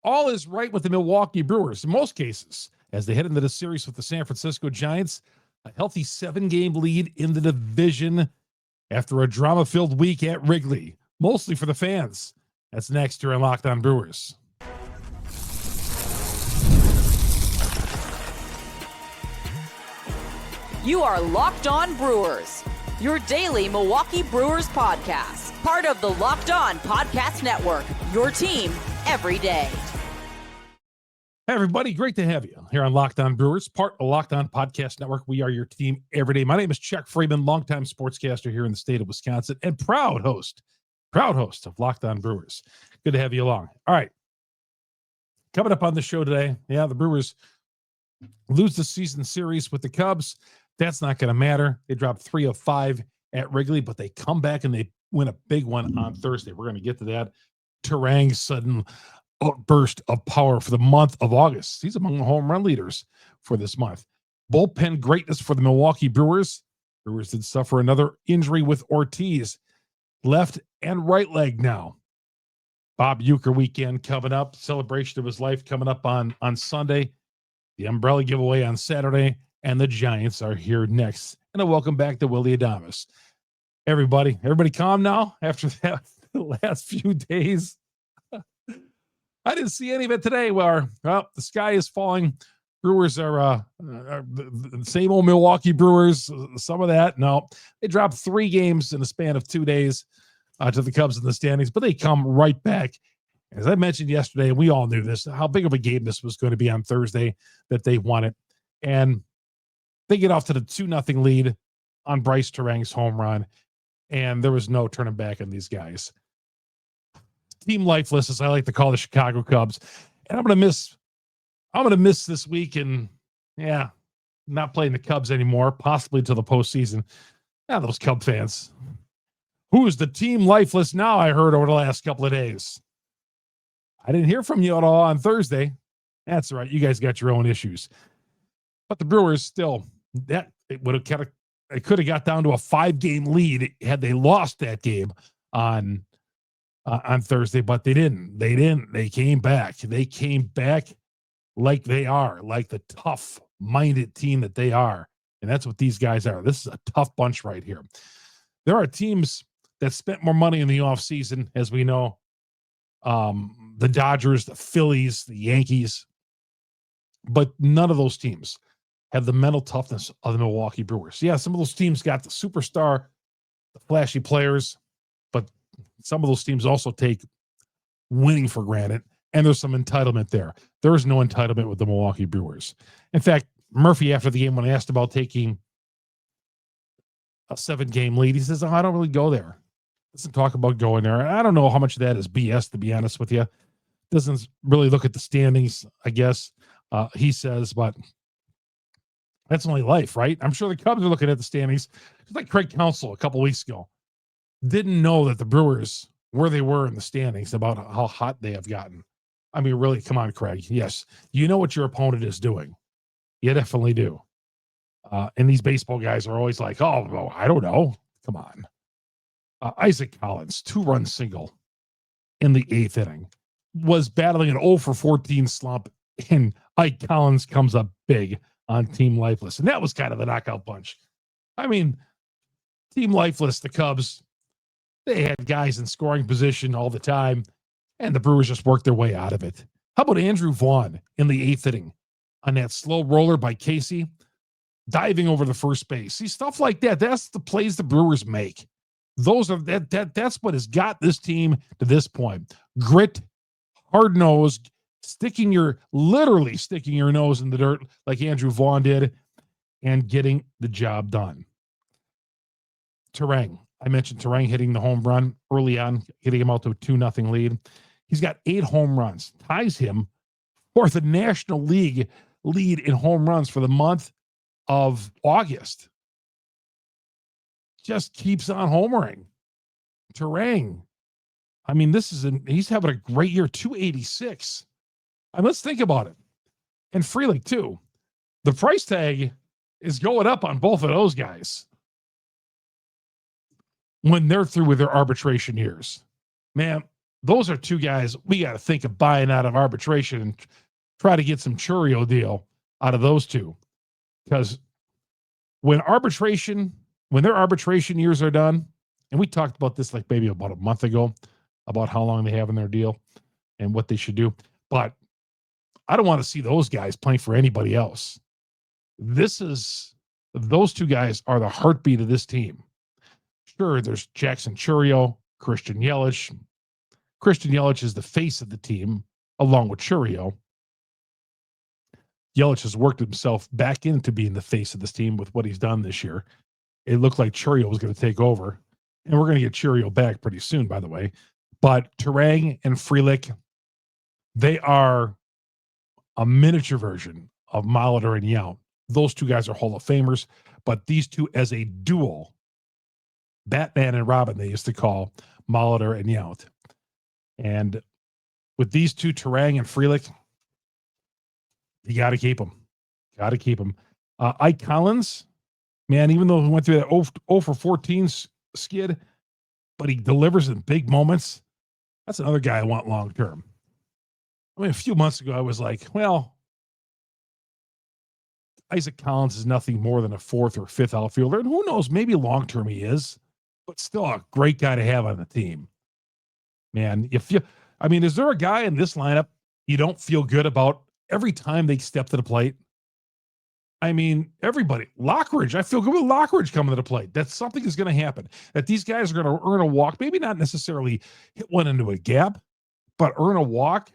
all is right with the Milwaukee Brewers in most cases as they head into the series with the San Francisco Giants. A healthy 7-game lead in the division after a drama-filled week at Wrigley, mostly for the fans. That's next here on Locked On Brewers. You are Locked On Brewers, your daily Milwaukee Brewers podcast. Part of the Locked On Podcast Network, your team every day. Hey, everybody. Great to have you here on Locked On Brewers, part of Locked On Podcast Network. We are your team every day. My name is Chuck Freimund, longtime sportscaster here in the state of Wisconsin and proud host of Locked On Brewers. Good to have you along. All right. Coming up on the show today, the Brewers lose the season series with the Cubs. That's not going to matter. They dropped 3 of 5 at Wrigley, but they come back and they win a big one on Thursday. We're going to get to that. Turang's sudden outburst of power for the month of August. He's among the home run leaders for this month. Bullpen greatness for the Milwaukee Brewers. Brewers did suffer another injury with Ortiz. Left and right leg now. Bob Uecker weekend coming up. Celebration of his life coming up on Sunday. The umbrella giveaway on Saturday. And the Giants are here next. And a welcome back to Willie Adames. Everybody calm now after that the last few days. I didn't see any of it today. Well, the sky is falling. Brewers are the same old Milwaukee Brewers. Some of that. No, they dropped 3 games in the span of 2 days to the Cubs in the standings, but they come right back. As I mentioned yesterday, and we all knew this, how big of a game this was going to be on Thursday that they won it. And they get off to the 2-0 lead on Bryce Turang's home run, and there was no turning back on these guys. Team lifeless, as I like to call the Chicago Cubs. And I'm going to miss this week and, not playing the Cubs anymore, possibly to the postseason. Those Cub fans. Who's the team lifeless now, I heard over the last couple of days. I didn't hear from you at all on Thursday. That's all right. You guys got your own issues. But the Brewers still, it could have got down to a 5-game lead had they lost that game on Thursday, but they didn't. They came back. They came back like they are, like the tough-minded team that they are. And that's what these guys are. This is a tough bunch right here. There are teams that spent more money in the offseason, as we know. The Dodgers, the Phillies, the Yankees. But none of those teams have the mental toughness of the Milwaukee Brewers. Yeah, some of those teams got the superstar, the flashy players, but some of those teams also take winning for granted, and there's some entitlement there. There is no entitlement with the Milwaukee Brewers. In fact, Murphy, after the game, when asked about taking a 7-game lead, he says, I don't really go there. Doesn't talk about going there. I don't know how much of that is BS, to be honest with you. Doesn't really look at the standings, I guess, he says, but that's only life, right? I'm sure the Cubs are looking at the standings. Just like Craig Counsell a couple weeks ago didn't know that the Brewers, where they were in the standings, about how hot they have gotten. I mean, really, come on, Craig. Yes, you know what your opponent is doing. You definitely do. And these baseball guys are always like, oh, I don't know. Come on. Isaac Collins, 2-run single in the 8th inning, was battling an 0-for-14 slump, and Ike Collins comes up big on Team Lifeless. And that was kind of the knockout punch. I mean, Team Lifeless, the Cubs, they had guys in scoring position all the time, and the Brewers just worked their way out of it. How about Andrew Vaughn in the 8th inning on that slow roller by Casey, diving over the first base? See, stuff like that. That's the plays the Brewers make. That's what has got this team to this point. Grit, hard-nosed, literally sticking your nose in the dirt like Andrew Vaughn did, and getting the job done. Turang. I mentioned Turang hitting the home run early on, getting him out to a 2-0 lead. He's got 8 home runs, ties him for the National League lead in home runs for the month of August. Just keeps on homering. Turang. I mean, he's having a great year, 286. And let's think about it. And Frelick, too. The price tag is going up on both of those guys when they're through with their arbitration years. Man, those are two guys we got to think of buying out of arbitration and try to get some Churio deal out of those two. Because when their arbitration years are done, and we talked about this like maybe about a month ago about how long they have in their deal and what they should do. But I don't want to see those guys playing for anybody else. Those two guys are the heartbeat of this team. Sure, there's Jackson Churio, Christian Yelich. Christian Yelich is the face of the team, along with Churio. Yelich has worked himself back into being the face of this team with what he's done this year. It looked like Churio was going to take over, and we're going to get Churio back pretty soon, by the way. But Turang and Frelick, they are a miniature version of Molitor and Yount. Those two guys are Hall of Famers, but these two as a duo, Batman and Robin, they used to call Molitor and Yount. And with these two, Turang and Frelick, you got to keep them. Got to keep them. Ike Collins, man, even though he went through that 0 for 14 skid, but he delivers in big moments. That's another guy I want long term. I mean, a few months ago, I was like, well, Isaac Collins is nothing more than a 4th or 5th outfielder. And who knows, maybe long term he is, but still a great guy to have on the team. Man, is there a guy in this lineup you don't feel good about every time they step to the plate? I mean, everybody. Lockridge, I feel good with Lockridge coming to the plate. That something is going to happen. That these guys are going to earn a walk. Maybe not necessarily hit one into a gap, but earn a walk.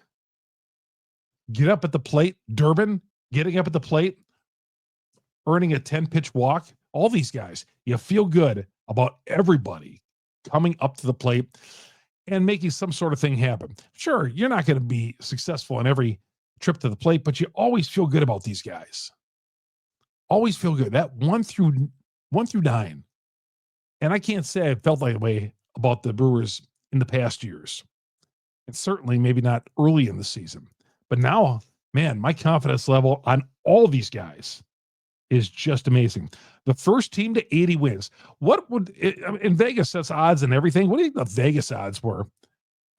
Get up at the plate. Durbin getting up at the plate, earning a 10-pitch walk. All these guys, you feel good about everybody coming up to the plate and making some sort of thing happen. Sure, you're not going to be successful on every trip to the plate, but you always feel good about these guys. Always feel good. That 1 through 9. And I can't say I felt that way about the Brewers in the past years. And certainly maybe not early in the season. But now, man, my confidence level on all these guys is just amazing. The first team to 80 wins. What would in Vegas sets odds and everything? What do you think the Vegas odds were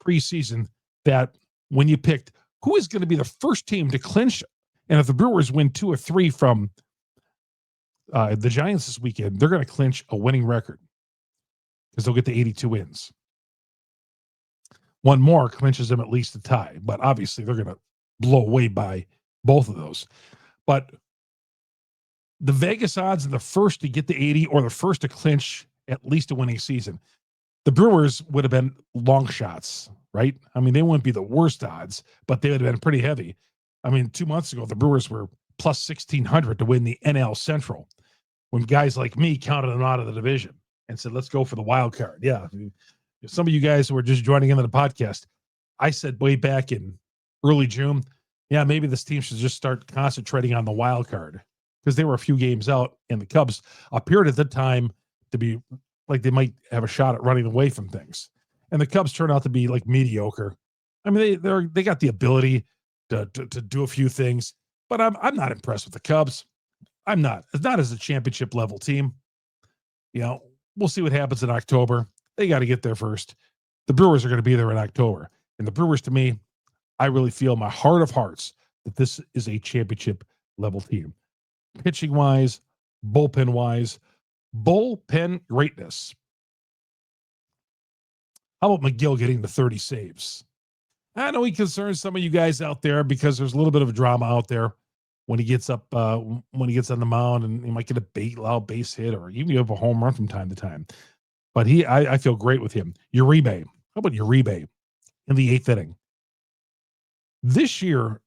preseason that when you picked who is going to be the first team to clinch? And if the Brewers win 2 or 3 from the Giants this weekend, they're going to clinch a winning record because they'll get the 82 wins. One more clinches them at least a tie, but obviously they're going to blow away by both of those. But the Vegas odds are the first to get the 80 or the first to clinch at least a winning season. The Brewers would have been long shots, right? I mean, they wouldn't be the worst odds, but they would have been pretty heavy. I mean, 2 months ago, the Brewers were plus 1,600 to win the NL Central when guys like me counted them out of the division and said, let's go for the wild card. Yeah. Some of you guys who were just joining into the podcast, I said way back in early June, yeah, maybe this team should just start concentrating on the wild card because they were a few games out and the Cubs appeared at the time to be like they might have a shot at running away from things. And the Cubs turned out to be like mediocre. I mean, they got the ability to do a few things, but I'm not impressed with the Cubs. I'm not. It's not as a championship level team. You know, we'll see what happens in October. They got to get there first. The Brewers are going to be there in October. And the Brewers, to me, I really feel in my heart of hearts that this is a championship level team. Pitching wise, bullpen wise, bullpen greatness. How about McGill getting the 30 saves? I know he concerns some of you guys out there because there's a little bit of drama out there when he gets up, when he gets on the mound, and he might get a loud base hit or even give a home run from time to time. But I feel great with him. Uribe. How about Uribe in the 8th inning? This year,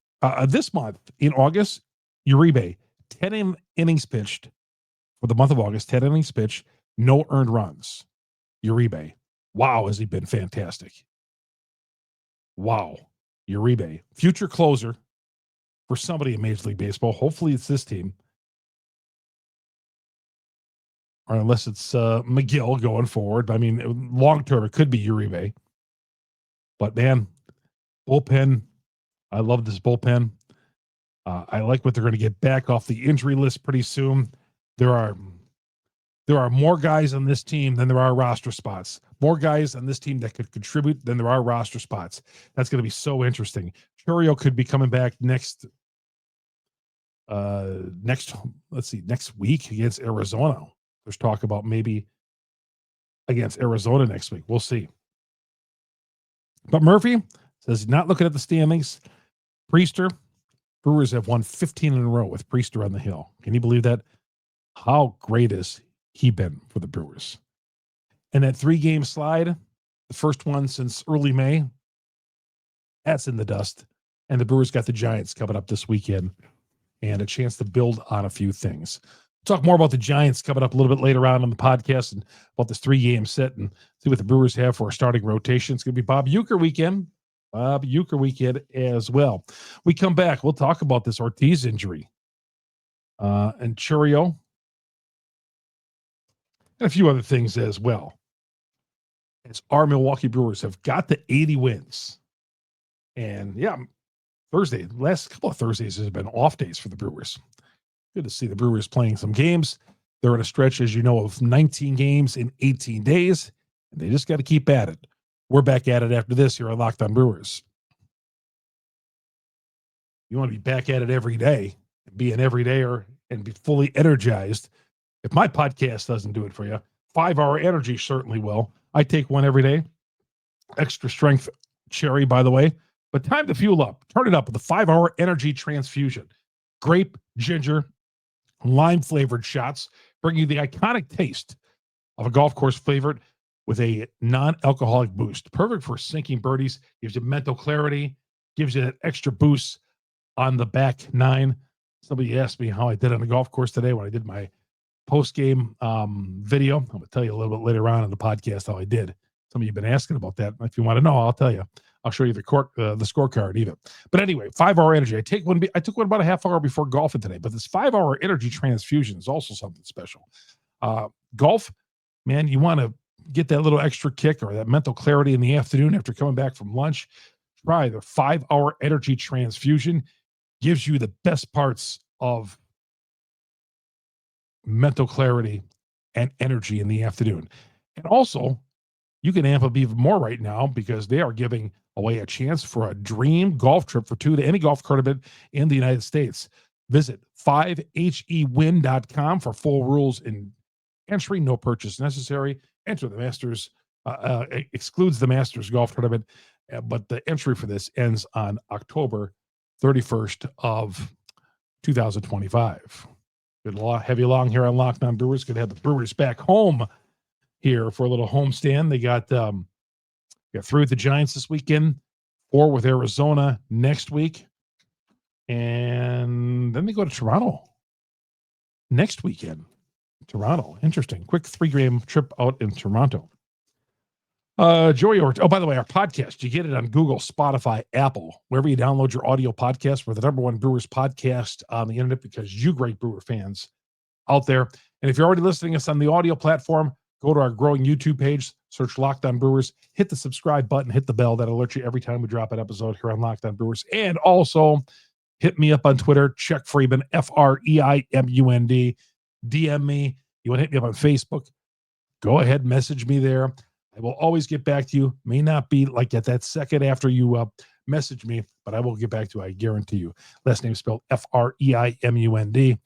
this month in August, Uribe, 10 innings pitched for the month of August, 10 innings pitched, no earned runs. Uribe. Wow, has he been fantastic. Wow. Uribe, future closer for somebody in Major League Baseball. Hopefully it's this team. Or unless it's McGill going forward. I mean, long term, it could be Uribe. But man, bullpen, I love this bullpen. I like what they're going to get back off the injury list pretty soon. There are There are more guys on this team than there are roster spots. More guys on this team that could contribute than there are roster spots. That's going to be so interesting. Chourio could be coming back next week against Arizona. There's talk about maybe against Arizona next week. We'll see. But Murphy says not looking at the standings. Priester, Brewers have won 15 in a row with Priester on the hill. Can you believe that? How great has he been for the Brewers? And that 3-game slide, the first one since early May, that's in the dust. And the Brewers got the Giants coming up this weekend and a chance to build on a few things. We'll talk more about the Giants coming up a little bit later on the podcast and about this 3-game set and see what the Brewers have for a starting rotation. It's going to be Bob Uecker weekend. Bob Uecker weekend as well. We come back. We'll talk about this Ortiz injury and Chourio and a few other things as well. As our Milwaukee Brewers have got the 80 wins. And yeah, Thursday, last couple of Thursdays has been off days for the Brewers. Good to see the Brewers playing some games. They're in a stretch, as you know, of 19 games in 18 days, and they just got to keep at it. We're back at it after this here on Locked On Brewers. You want to be back at it every day, be an everydayer, and be fully energized. If my podcast doesn't do it for you, 5-Hour Energy certainly will. I take one every day. Extra strength cherry, by the way. But time to fuel up. Turn it up with the 5-Hour Energy Transfusion. Grape, ginger, lime-flavored shots bring you the iconic taste of a golf course favorite with a non-alcoholic boost. Perfect for sinking birdies. Gives you mental clarity. Gives you that extra boost on the back nine. Somebody asked me how I did on the golf course today when I did my post-game video. I'm going to tell you a little bit later on in the podcast how I did. Some of you have been asking about that. If you want to know, I'll tell you. I'll show you the scorecard even. But anyway, 5-Hour Energy. I took one about a half hour before golfing today, but this 5-Hour Energy Transfusion is also something special. Golf, man, you want to get that little extra kick or that mental clarity in the afternoon after coming back from lunch. Try the 5-Hour Energy Transfusion. Gives you the best parts of mental clarity and energy in the afternoon. And also, you can amp up even more right now because they are giving away a chance for a dream golf trip for 2 to any golf tournament in the United States. Visit 5hewin.com for full rules and entry. No purchase necessary. Enter the Masters. Excludes the Masters golf tournament. But the entry for this ends on October 31st of 2025. Good heavy along here on Locked On Brewers. Going to have the Brewers back home here for a little homestand. They got 3 with the Giants this weekend, 4 with Arizona next week, and then they go to Toronto next weekend. Toronto, interesting. Quick 3-game trip out in Toronto. Joey Ortiz. Oh, by the way, our podcast, you get it on Google, Spotify, Apple, wherever you download your audio podcast. We're the #1 Brewers podcast on the internet because you great Brewer fans out there. And if you're already listening to us on the audio platform, go to our growing YouTube page, search Locked On Brewers, hit the subscribe button, hit the bell. That alerts you every time we drop an episode here on Locked On Brewers. And also hit me up on Twitter, Check Freimund, Freimund. DM me. You want to hit me up on Facebook? Go ahead, message me there. I will always get back to you. May not be like at that second after you message me, but I will get back to you. I guarantee you. Last name spelled Freimund.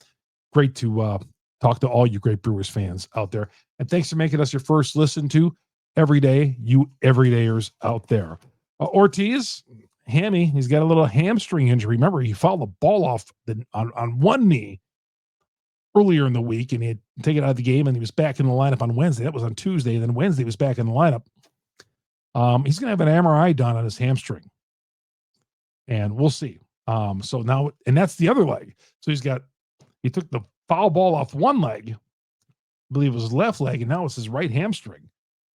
Great to talk to all you great Brewers fans out there. And thanks for making us your first listen to every day, you everydayers out there. Ortiz, hammy, he's got a little hamstring injury. Remember, he fouled the ball off on one knee earlier in the week, and he had taken it out of the game, and he was back in the lineup on Wednesday. That was on Tuesday. Then Wednesday, he was back in the lineup. He's going to have an MRI done on his hamstring, and we'll see. So now, and that's the other leg. So he took the foul ball off one leg, I believe it was his left leg, and now it's his right hamstring.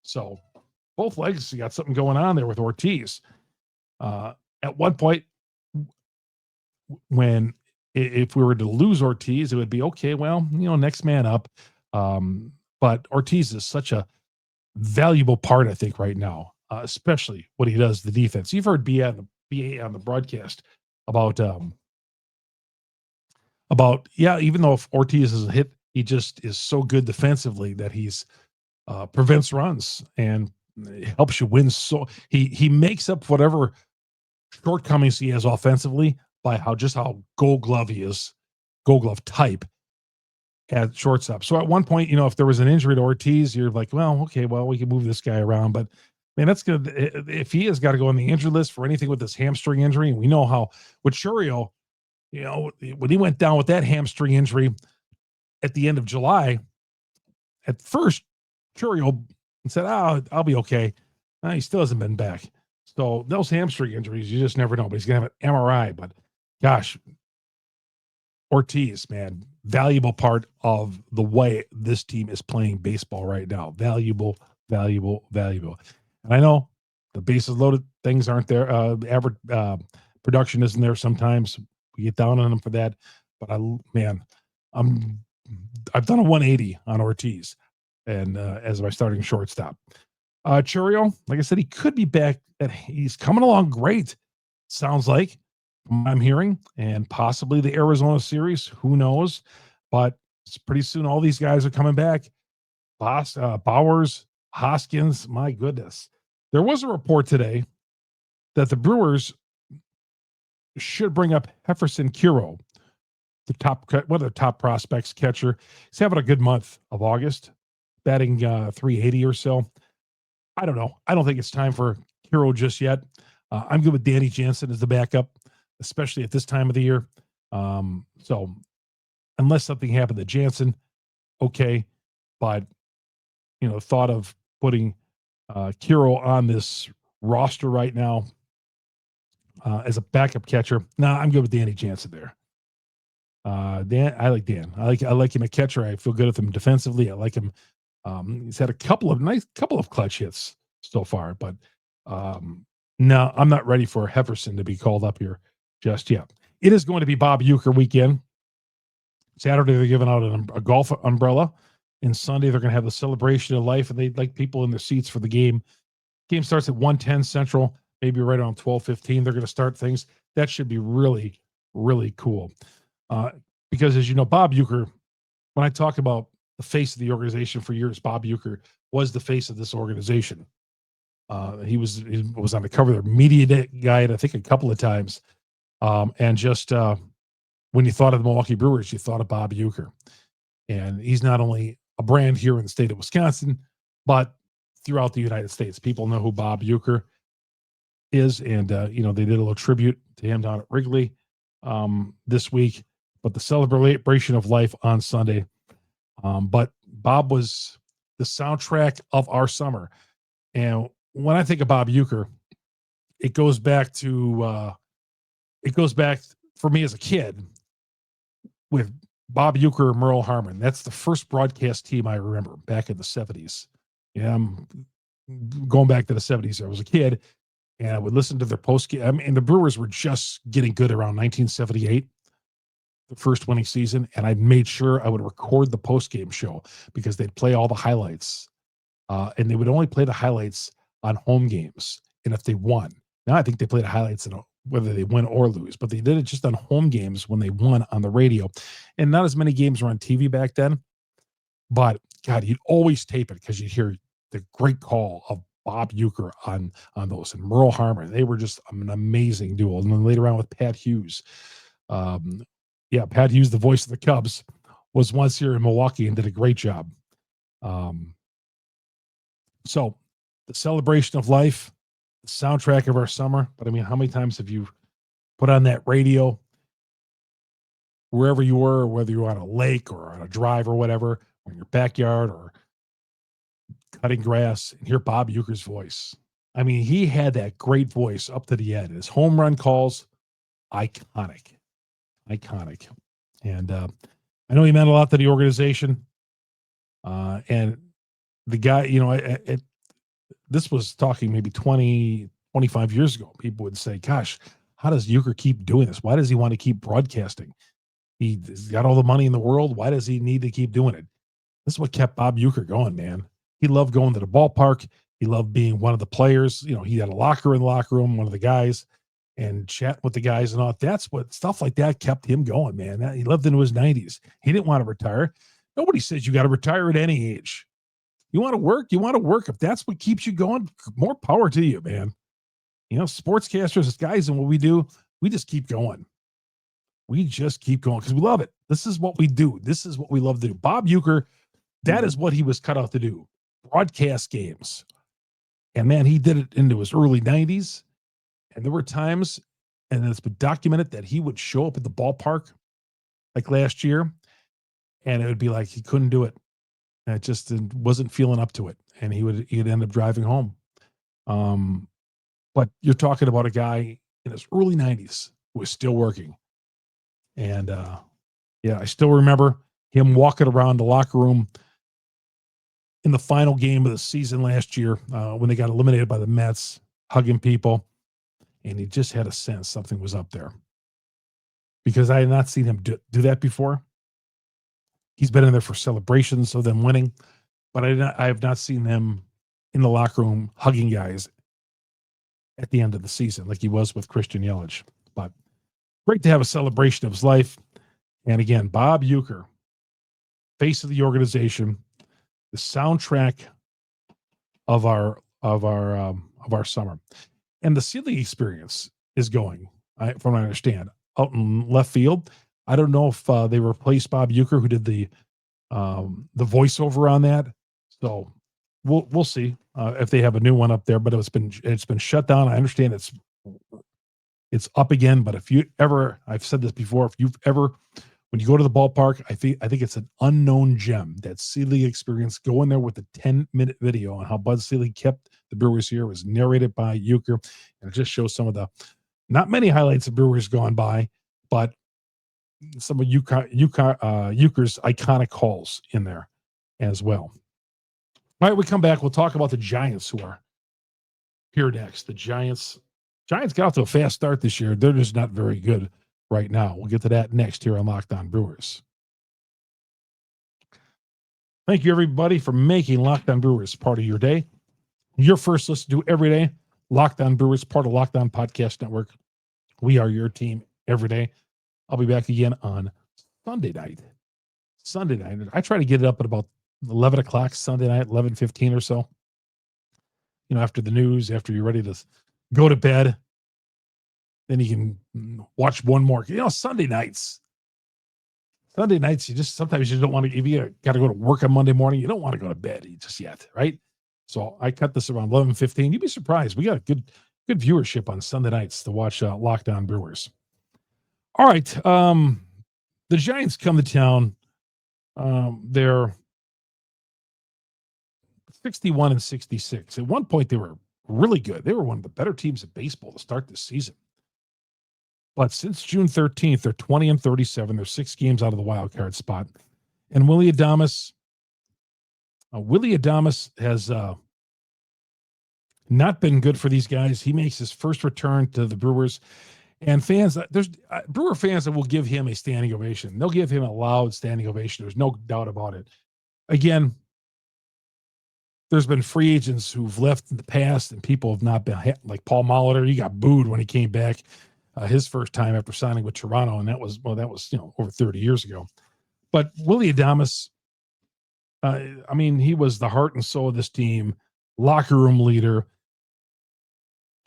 So both legs, you got something going on there with Ortiz. At one point, if we were to lose Ortiz, it would be okay. Well, next man up. But Ortiz is such a valuable part, I think, right now, especially what he does the defense. You've heard BA on the broadcast about even though if Ortiz is a hit, he just is so good defensively that he's prevents runs and helps you win. So he makes up whatever shortcomings he has offensively by how Gold Glove he is, Gold Glove type at shortstop. So at one point, if there was an injury to Ortiz, you're like, well, okay, we can move this guy around. But man, that's good. If he has got to go on the injury list for anything with this hamstring injury, and we know how with Churio, when he went down with that hamstring injury at the end of July, at first, Churio said, I'll be okay. He still hasn't been back. So those hamstring injuries, you just never know. But he's going to have an MRI. But gosh, Ortiz, man, valuable part of the way this team is playing baseball right now. Valuable. And I know the bases loaded, things aren't there. Average production isn't there sometimes. We get down on them for that. But I've done a 180 on Ortiz, and as my starting shortstop. Churio, like I said, he could be back. He's coming along great. Sounds like. I'm hearing, and possibly the Arizona series. Who knows? But it's pretty soon all these guys are coming back. Bowers, Hoskins, my goodness. There was a report today that the Brewers should bring up Jefferson Curo, the top prospects catcher. He's having a good month of August, batting 380 or so. I don't know. I don't think it's time for Curo just yet. I'm good with Danny Jansen as the backup, especially at this time of the year. So unless something happened to Jansen, okay. But, thought of putting Curo on this roster right now as a backup catcher. I'm good with Danny Jansen there. Dan, I like Dan. I like him at catcher. I feel good with him defensively. I like him. He's had a couple of clutch hits so far, but no, I'm not ready for Jefferson to be called up here just yet. It is going to be Bob Uecker weekend. Saturday, they're giving out a golf umbrella. And Sunday, they're going to have the celebration of life, and they'd like people in their seats for the game. Game starts at 1:10 Central, maybe right around 12:15. They're going to start things. That should be really, really cool. Because as you know, Bob Uecker, when I talk about the face of the organization for years, Bob Uecker was the face of this organization. He was on the cover of their media guide, I think, a couple of times. And just when you thought of the Milwaukee Brewers, you thought of Bob Uecker. And he's not only a brand here in the state of Wisconsin, but throughout the United States. People know who Bob Uecker is. And, they did a little tribute to him down at Wrigley this week. But the celebration of life on Sunday. But Bob was the soundtrack of our summer. And when I think of Bob Uecker, it goes back for me as a kid with Bob Uecker and Merle Harmon. That's the first broadcast team I remember back in the 70s. Yeah, I'm going back to the 70s. I was a kid, and I would listen to their post-game. I mean, the Brewers were just getting good around 1978, the first winning season, and I made sure I would record the post-game show because they'd play all the highlights, and they would only play the highlights on home games, and if they won. Now I think they played the highlights whether they win or lose, but they did it just on home games when they won on the radio. And not as many games were on TV back then, but God, you'd always tape it because you'd hear the great call of Bob Uecker on those, and Merle Harmon. They were just an amazing duo. And then later on with Pat Hughes. Pat Hughes, the voice of the Cubs, was once here in Milwaukee and did a great job. So the celebration of life, the soundtrack of our summer. But I mean, how many times have you put on that radio wherever you were, whether you were on a lake or on a drive or whatever, or in your backyard or cutting grass, and hear Bob Uecker's voice? I mean, he had that great voice up to the end. His home run calls, iconic. And I know he meant a lot to the organization. And the guy, this was talking maybe 20, 25 years ago. People would say, gosh, how does Uecker keep doing this? Why does he want to keep broadcasting? He's got all the money in the world. Why does he need to keep doing it? This is what kept Bob Uecker going, man. He loved going to the ballpark. He loved being one of the players. He had a locker in the locker room, one of the guys, and chat with the guys and all. That's what stuff like that kept him going, man. He lived into his 90s. He didn't want to retire. Nobody says you got to retire at any age. You want to work? You want to work. If that's what keeps you going, more power to you, man. Sportscasters, as guys, and what we do, we just keep going. We just keep going because we love it. This is what we do. This is what we love to do. Bob Uecker, that is what he was cut out to do. Broadcast games. And man, he did it into his early 90s. And there were times, and it's been documented, that he would show up at the ballpark like last year, and it would be like he couldn't do it. And it just wasn't feeling up to it. And he'd end up driving home. But you're talking about a guy in his early 90s who was still working. And I still remember him walking around the locker room in the final game of the season last year when they got eliminated by the Mets, hugging people. And he just had a sense something was up there. Because I had not seen him do that before. He's been in there for celebrations of them winning. But I have not seen him in the locker room hugging guys at the end of the season like he was with Christian Yelich. But great to have a celebration of his life. And again, Bob Uecker, face of the organization, the soundtrack of our summer. And the Sealy experience is going, from what I understand, out in left field. I don't know if they replaced Bob Uecker, who did the voiceover on that. So we'll see if they have a new one up there. But it's been shut down. I understand it's up again. But if you ever, I've said this before, if you've ever, when you go to the ballpark, I think it's an unknown gem, that Sealy experience. Go in there with a 10-minute video on how Bud Sealy kept the Brewers here. It was narrated by Uecker, and it just shows some of the, not many highlights of Brewers gone by, but some of Uecker's iconic calls in there as well. All right, we come back. We'll talk about the Giants, who are here next. The Giants got off to a fast start this year. They're just not very good right now. We'll get to that next here on Locked On Brewers. Thank you, everybody, for making Locked On Brewers part of your day. Your first listen to every day. Locked On Brewers, part of Locked On Podcast Network. We are your team every day. I'll be back again on Sunday night. I try to get it up at about 11 o'clock Sunday night, 11:15 or so. After the news, after you're ready to go to bed, then you can watch one more. Sunday nights, sometimes you don't want to, if you got to go to work on Monday morning, you don't want to go to bed just yet, right? So I cut this around 11:15. You'd be surprised. We got a good viewership on Sunday nights to watch Locked On Brewers. All right. The Giants come to town. They're 61-66. At one point, they were really good. They were one of the better teams in baseball to start this season. But since June 13th, they're 20-37. They're 6 games out of the wild card spot. And Willie Adames has not been good for these guys. He makes his first return to the Brewers. And fans, there's Brewer fans that will give him a standing ovation. They'll give him a loud standing ovation. There's no doubt about it. Again, there's been free agents who've left in the past, and people have not been, like Paul Molitor. He got booed when he came back his first time after signing with Toronto, and that was over 30 years ago. But Willie Adames, he was the heart and soul of this team, locker room leader,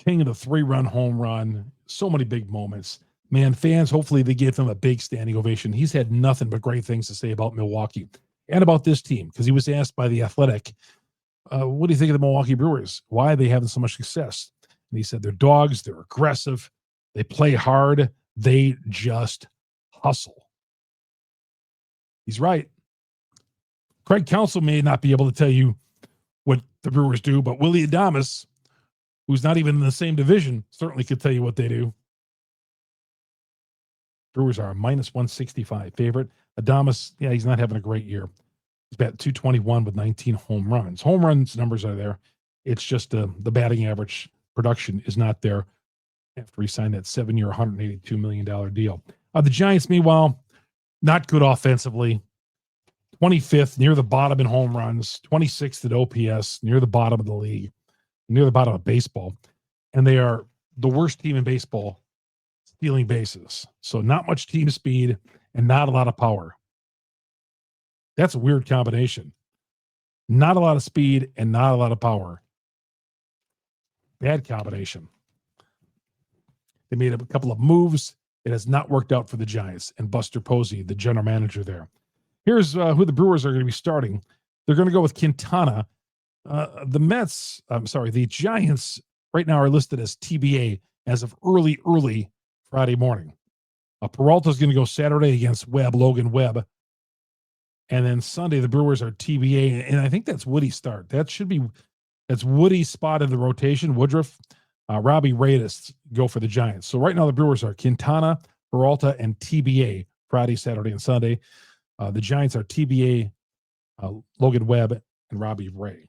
king of the 3-run home run, so many big moments. Man, fans, hopefully they give him a big standing ovation. He's had nothing but great things to say about Milwaukee and about this team, because he was asked by The Athletic, what do you think of the Milwaukee Brewers? Why are they having so much success? And he said, they're dogs, they're aggressive, they play hard, they just hustle. He's right. Craig Counsell may not be able to tell you what the Brewers do, but Willie Adames, who's not even in the same division, certainly could tell you what they do. Brewers are a -165 favorite. Adames, he's not having a great year. He's batting .221 with 19 home runs. Home runs numbers are there. It's just the batting average production is not there after he signed that 7-year, $182 million deal. The Giants, meanwhile, not good offensively. 25th, near the bottom in home runs. 26th at OPS, near the bottom of the league, near the bottom of baseball. And they are the worst team in baseball stealing bases. So not much team speed and not a lot of power. That's a weird combination. Not a lot of speed and not a lot of power. Bad combination. They made a couple of moves. It has not worked out for the Giants and Buster Posey, the general manager there. Here's who the Brewers are going to be starting. They're going to go with Quintana. The Giants right now are listed as TBA as of early Friday morning. Peralta's going to go Saturday against Logan Webb. And then Sunday, the Brewers are TBA. And I think that's Woody's start. That's Woody's spot in the rotation. Woodruff, Robbie Reyes go for the Giants. So right now the Brewers are Quintana, Peralta, and TBA Friday, Saturday, and Sunday. The Giants are TBA, Logan Webb, and Robbie Ray.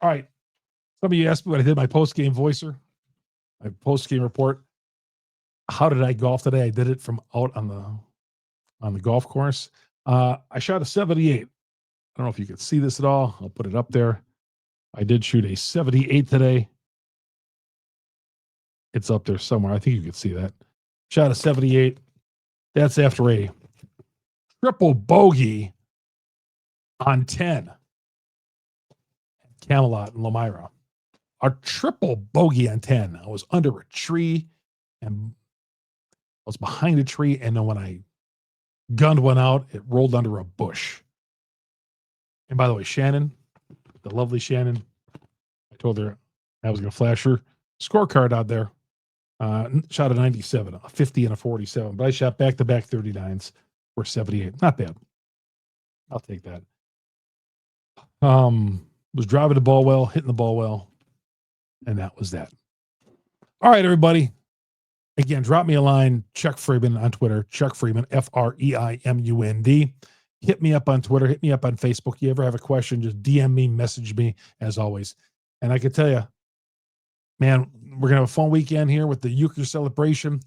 All right. Some of you asked me what I did my post-game voicer, my post-game report. How did I golf today? I did it from out on the golf course. I shot a 78. I don't know if you could see this at all. I'll put it up there. I did shoot a 78 today. It's up there somewhere. I think you could see that. Shot a 78. That's after a triple bogey on 10. Camelot and Lomira. A triple bogey on 10. I was under a tree and I was behind a tree. And then when I gunned one out, it rolled under a bush. And by the way, Shannon, the lovely Shannon, I told her I was going to flash her scorecard out there. Shot a 97, a 50, and a 47. But I shot back-to-back 39s for 78. Not bad. I'll take that. Was driving the ball well, hitting the ball well, and that was that. All right, everybody. Again, drop me a line, Chuck Freimund on Twitter, Chuck Freimund, Freimund. Hit me up on Twitter, hit me up on Facebook. You ever have a question, just DM me, message me, as always. And I can tell you, man, we're going to have a fun weekend here with the Uecker celebration.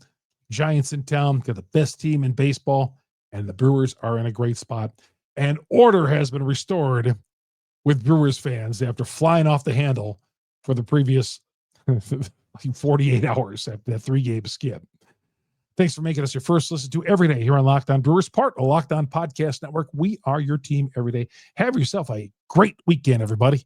Giants in town, got the best team in baseball, and the Brewers are in a great spot. And order has been restored with Brewers fans after flying off the handle for the previous 48 hours after that 3-game skip. Thanks for making us your first listen to every day here on Locked On Brewers, part of Locked On Podcast Network. We are your team every day. Have yourself a great weekend, everybody.